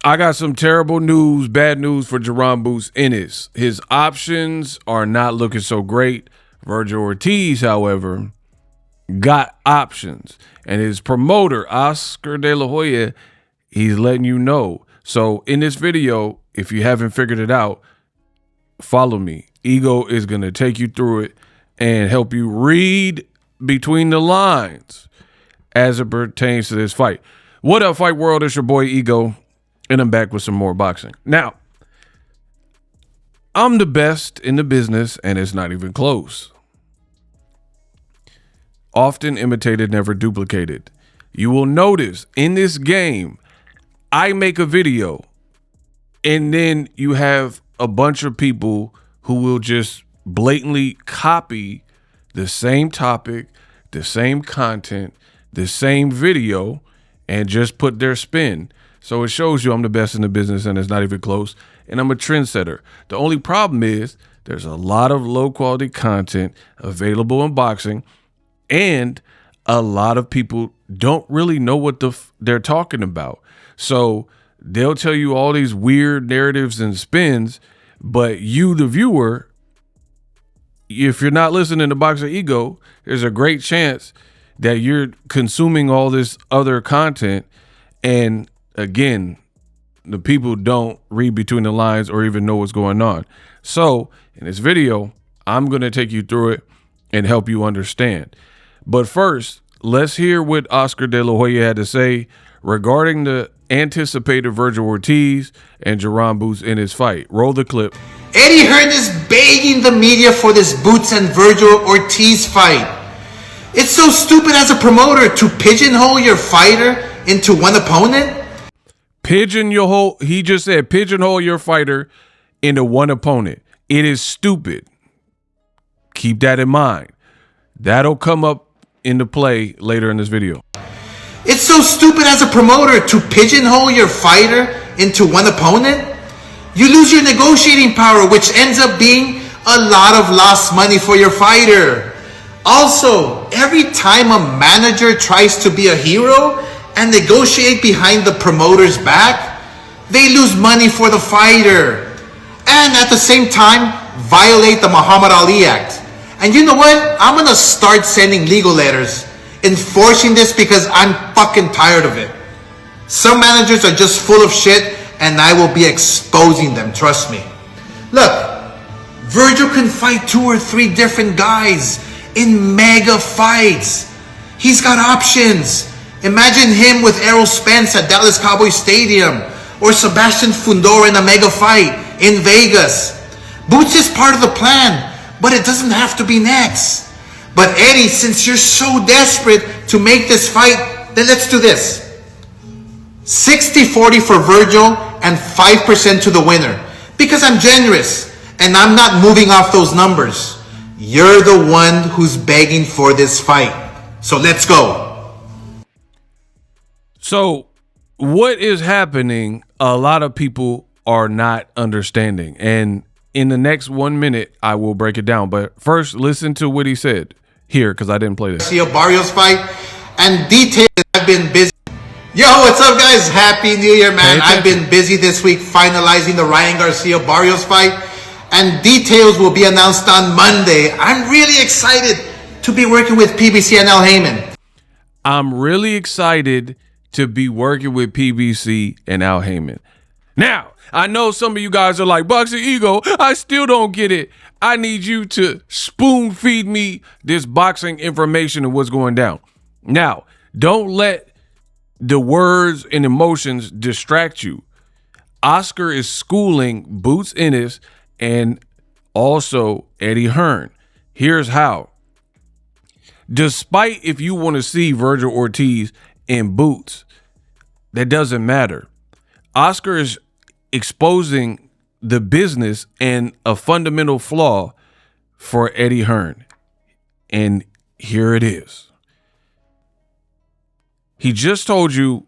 I got some terrible news, bad news for Jaron Boots Ennis. His options are not looking so great. Vergil Ortiz, however, got options. And his promoter, Oscar De La Hoya, he's letting you know. So in this video, if you haven't figured it out, follow me. Ego is going to take you through it and help you read between the lines as it pertains to this fight. What up, Fight World? It's your boy Ego, and I'm back with some more boxing. Now, I'm the best in the business, and it's not even close. Often imitated, never duplicated. You will notice in this game, I make a video, and then you have a bunch of people who will just blatantly copy the same topic, the same content, the same video, and just put their spin. So it shows you I'm the best in the business, and it's not even close, and I'm a trendsetter. The only problem is there's a lot of low-quality content available in boxing, and a lot of people don't really know what they're talking about. So they'll tell you all these weird narratives and spins, but you, the viewer, if you're not listening to Boxer Ego, there's a great chance that you're consuming all this other content. And again, the people don't read between the lines or even know what's going on. So in this video, I'm going to take you through it and help you understand. But first, let's hear what Oscar De La Hoya had to say regarding the anticipated Vergil Ortiz and Jaron Boots in his fight. Roll the clip. Eddie Hearn is begging the media for this Boots and Vergil Ortiz fight. It's so stupid as a promoter to pigeonhole your fighter into one opponent. He just said pigeonhole your fighter into one opponent. It is stupid. Keep that in mind. That'll come up into play later in this video. It's so stupid as a promoter to pigeonhole your fighter into one opponent. You lose your negotiating power, which ends up being a lot of lost money for your fighter. Also, every time a manager tries to be a hero and negotiate behind the promoter's back, they lose money for the fighter. And at the same time, violate the Muhammad Ali Act. And you know what? I'm gonna start sending legal letters enforcing this because I'm fucking tired of it. Some managers are just full of shit, and I will be exposing them, trust me. Look, Vergil can fight 2 or 3 different guys in mega fights. He's got options. Imagine him with Errol Spence at Dallas Cowboys Stadium, or Sebastian Fundora in a mega fight in Vegas. Boots is part of the plan, but it doesn't have to be next. But Eddie, since you're so desperate to make this fight, then let's do this. 60-40 for Vergil and 5% to the winner. Because I'm generous and I'm not moving off those numbers. You're the one who's begging for this fight. So let's go. So what is happening, a lot of people are not understanding. And in the next 1 minute, I will break it down. But first, listen to what he said here, because I didn't play this. Garcia Barrios fight and details. I've been busy. Yo, what's up, guys? Happy New Year, man. I've been busy this week finalizing the Ryan Garcia Barrios fight, and details will be announced on Monday. I'm really excited to be working with PBC and Al Heyman. I'm really excited to be working with PBC and Al Heyman. Now, I know some of you guys are like, Boxing Ego, I still don't get it. I need you to spoon feed me this boxing information and what's going down. Now, don't let the words and emotions distract you. Oscar is schooling Boots Ennis and also Eddie Hearn. Here's how. Despite if you want to see Vergil Ortiz and Boots, that doesn't matter. Oscar is exposing the business and a fundamental flaw for Eddie Hearn. And here it is. He just told you,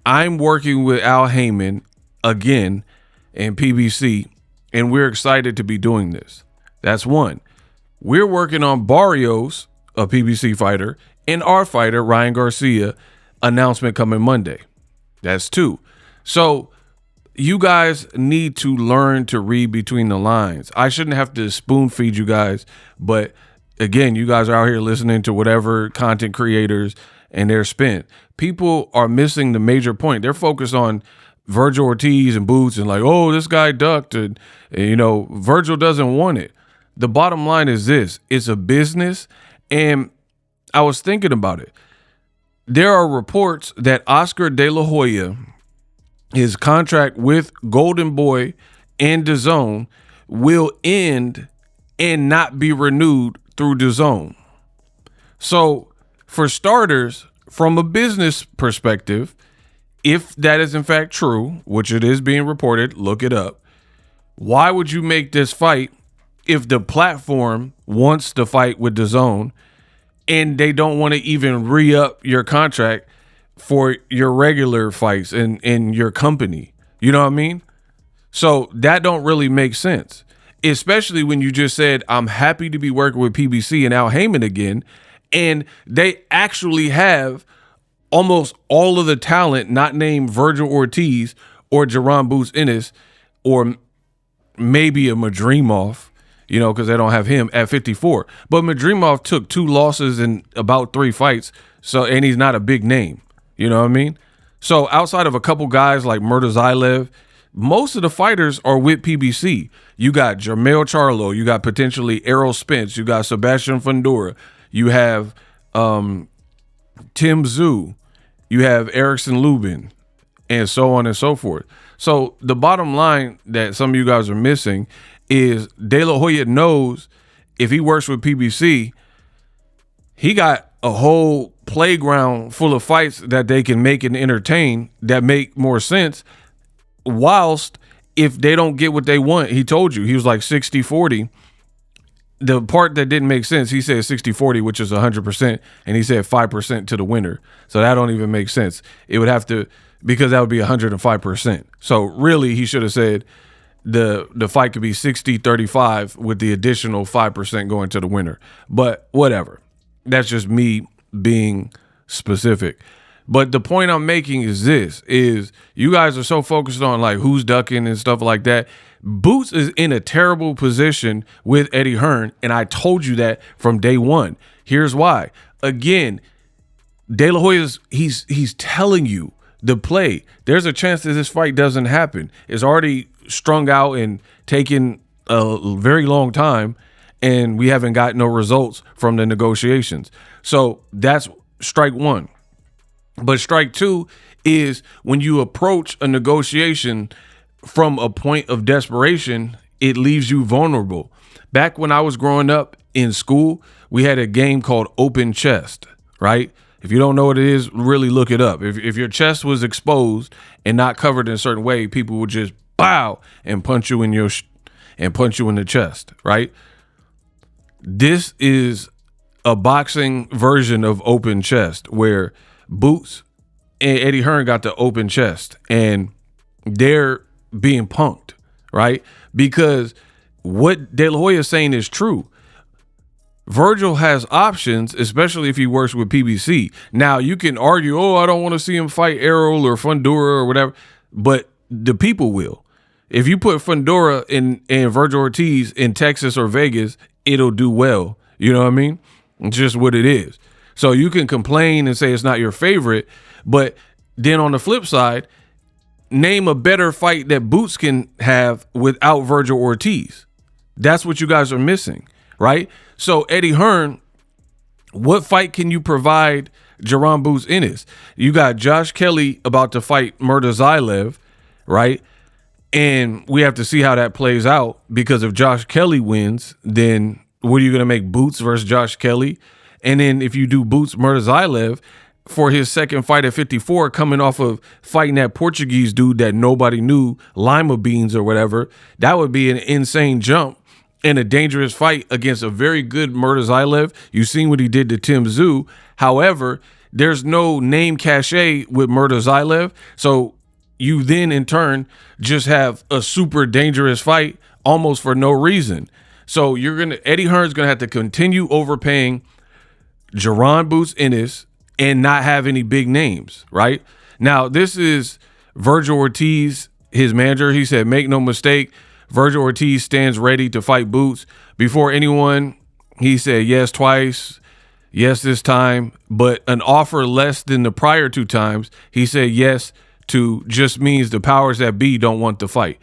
I'm working with Al Heyman again and PBC, and we're excited to be doing this. That's one. We're working on Barrios, a PBC fighter, and our fighter, Ryan Garcia, announcement coming Monday. That's two. So you guys need to learn to read between the lines. I shouldn't have to spoon feed you guys, but again, you guys are out here listening to whatever content creators and they're spent. People are missing the major point. They're focused on Vergil Ortiz and Boots and like, oh, this guy ducked. And Vergil doesn't want it. The bottom line is this. It's a business. And I was thinking about it. There are reports that Oscar De La Hoya, his contract with Golden Boy and DAZN, will end and not be renewed through DAZN. So, for starters, from a business perspective, if that is in fact true, which it is being reported, look it up, why would you make this fight if the platform wants to fight with DAZN and they don't want to even re-up your contract for your regular fights in your company? You know what I mean? So that don't really make sense, especially when you just said, I'm happy to be working with PBC and Al Heyman again, and they actually have almost all of the talent not named Vergil Ortiz or Jaron Boots Ennis or maybe a Madrimov, because they don't have him at 54. But Madrimov took 2 losses in about 3 fights, and he's not a big name. You know what I mean? So outside of a couple guys like Murtazaev, most of the fighters are with PBC. You got Jermell Charlo, you got potentially Errol Spence, you got Sebastian Fundora, you have Tim Tszyu, you have Erickson Lubin, and so on and so forth. So the bottom line that some of you guys are missing is De La Hoya knows if he works with PBC, he got a whole playground full of fights that they can make and entertain that make more sense. Whilst if they don't get what they want, he told you, he was like 60-40. The part that didn't make sense, he said 60-40, which is 100%, and he said 5% to the winner. So that don't even make sense. It would have to, because that would be 105%. So really, he should have said the fight could be 60-35 with the additional 5% going to the winner. But whatever. That's just me being specific. But the point I'm making is this, is you guys are so focused on like who's ducking and stuff like that. Boots is in a terrible position with Eddie Hearn, and I told you that from day one. Here's why. Again, De La Hoya's he's telling you the play. There's a chance that this fight doesn't happen. It's already strung out and taken a very long time, and we haven't got no results from the negotiations. So that's strike one. But strike two is when you approach a negotiation from a point of desperation, it leaves you vulnerable. Back when I was growing up in school, we had a game called Open Chest, right? If you don't know what it is, really look it up. If your chest was exposed and not covered in a certain way, people would just bow and punch you in the chest, right? This is a boxing version of Open Chest where Boots and Eddie Hearn got the open chest and they're being punked, right? Because what De La Hoya is saying is true. Vergil has options, especially if he works with PBC. Now, you can argue, I don't want to see him fight Errol or Fundora or whatever, but the people will. If you put Fundora and Vergil Ortiz in Texas or Vegas, it'll do well. You know what I mean? It's just what it is. So you can complain and say it's not your favorite, but then on the flip side, name a better fight that Boots can have without Vergil Ortiz. That's what you guys are missing, right? So Eddie Hearn, what fight can you provide Jaron Boots Ennis? You got Josh Kelly about to fight Murtazaev, right? And we have to see how that plays out, because if Josh Kelly wins, then what are you going to make, Boots versus Josh Kelly? And then if you do Boots Murtazaev for his second fight at 54, coming off of fighting that Portuguese dude that nobody knew, Lima Beans or whatever, that would be an insane jump and a dangerous fight against a very good Murtazaev. You've seen what he did to Tim Tszyu. However, there's no name cachet with Murtazaev. So you then in turn just have a super dangerous fight almost for no reason. So Eddie Hearn's going to have to continue overpaying Jaron Boots Ennis and not have any big names, right? Now, this is Vergil Ortiz his manager. He said, make no mistake, Vergil Ortiz stands ready to fight Boots. Before anyone, he said yes twice, yes this time, but an offer less than the prior 2 times he said yes to just means the powers that be don't want the fight.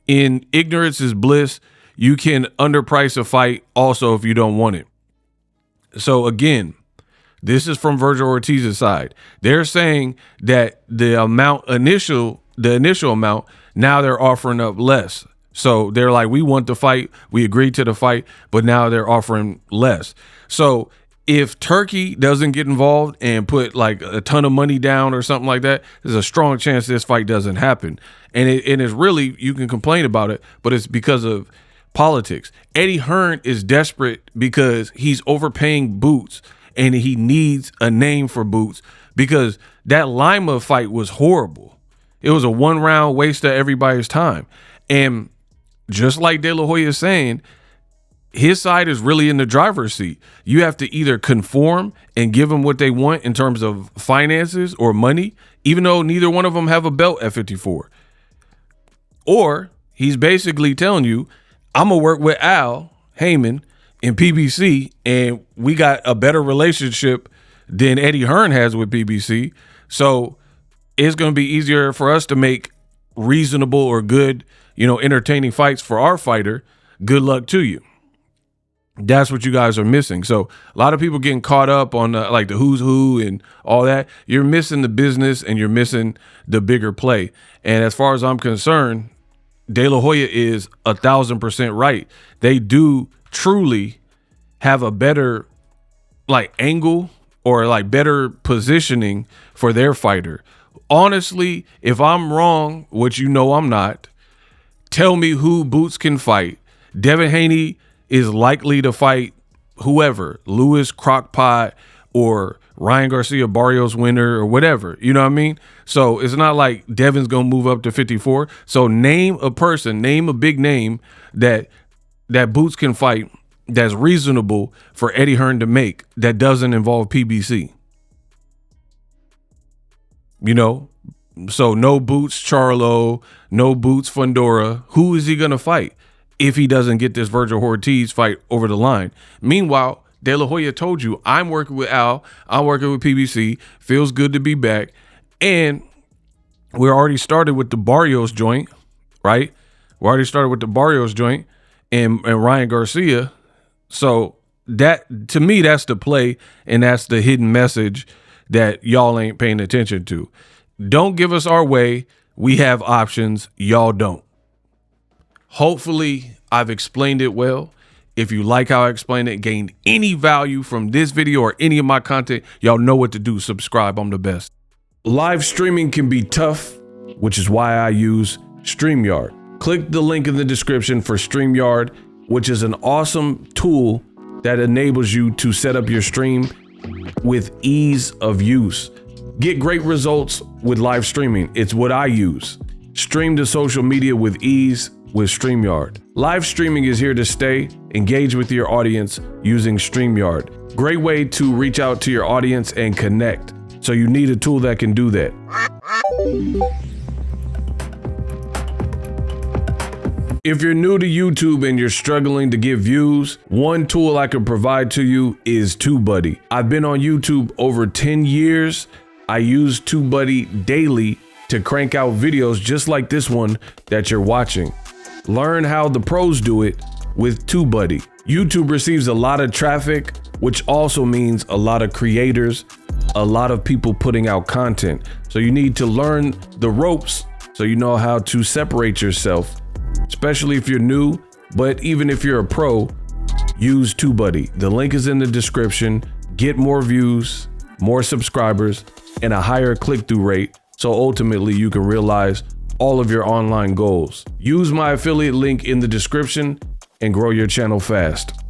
In ignorance is bliss. You can underprice a fight also if you don't want it. So again, this is from Vergil Ortiz's side. They're saying that the initial amount, now they're offering up less. So they're like, we want the fight, we agreed to the fight, but now they're offering less. So if Turkey doesn't get involved and put like a ton of money down or something like that, there's a strong chance this fight doesn't happen. And it's really, you can complain about it, but it's because of politics. Eddie Hearn is desperate because he's overpaying Boots and he needs a name for Boots because that Lima fight was horrible. It was a 1-round waste of everybody's time. And just like De La Hoya is saying, his side is really in the driver's seat. You have to either conform and give them what they want in terms of finances or money, even though neither one of them have a belt at 54. Or he's basically telling you, I'm going to work with Al Heyman in PBC, and we got a better relationship than Eddie Hearn has with PBC. So it's going to be easier for us to make reasonable or good, entertaining fights for our fighter. Good luck to you. That's what you guys are missing. So a lot of people getting caught up on like the who's who and all that. You're missing the business and you're missing the bigger play. And as far as I'm concerned, De La Hoya is 1,000% right. They do truly have a better like angle or like better positioning for their fighter. Honestly, if I'm wrong, which I'm not, tell me who Boots can fight. Devin Haney is likely to fight whoever, Lewis Crockpot or Ryan Garcia Barrios winner or whatever. You know what I mean? So it's not like Devin's going to move up to 54. So name a person, name a big name that Boots can fight that's reasonable for Eddie Hearn to make that doesn't involve PBC. So no Boots Charlo, no Boots Fundora. Who is he going to fight if he doesn't get this Vergil Ortiz fight over the line? Meanwhile, De La Hoya told you, I'm working with Al, I'm working with PBC, feels good to be back. And we're already started with the Barrios joint, right? We already started with the Barrios joint and Ryan Garcia. So that, to me, that's the play, and that's the hidden message that y'all ain't paying attention to. Don't give us our way. We have options. Y'all don't. Hopefully, I've explained it well. If you like how I explained it, gained any value from this video or any of my content, y'all know what to do. Subscribe. I'm the best. Live streaming can be tough, which is why I use StreamYard. Click the link in the description for StreamYard, which is an awesome tool that enables you to set up your stream with ease of use. Get great results with live streaming. It's what I use. Stream to social media with ease with StreamYard. Live streaming is here to stay. Engage with your audience using StreamYard. Great way to reach out to your audience and connect. So you need a tool that can do that. If you're new to YouTube and you're struggling to get views, one tool I can provide to you is TubeBuddy. I've been on YouTube over 10 years. I use TubeBuddy daily to crank out videos just like this one that you're watching. Learn how the pros do it with TubeBuddy. YouTube receives a lot of traffic, which also means a lot of creators, a lot of people putting out content. So you need to learn the ropes so you know how to separate yourself, especially if you're new, but even if you're a pro, use TubeBuddy. The link is in the description. Get more views, more subscribers, and a higher click-through rate, so ultimately you can realize all of your online goals. Use my affiliate link in the description and grow your channel fast.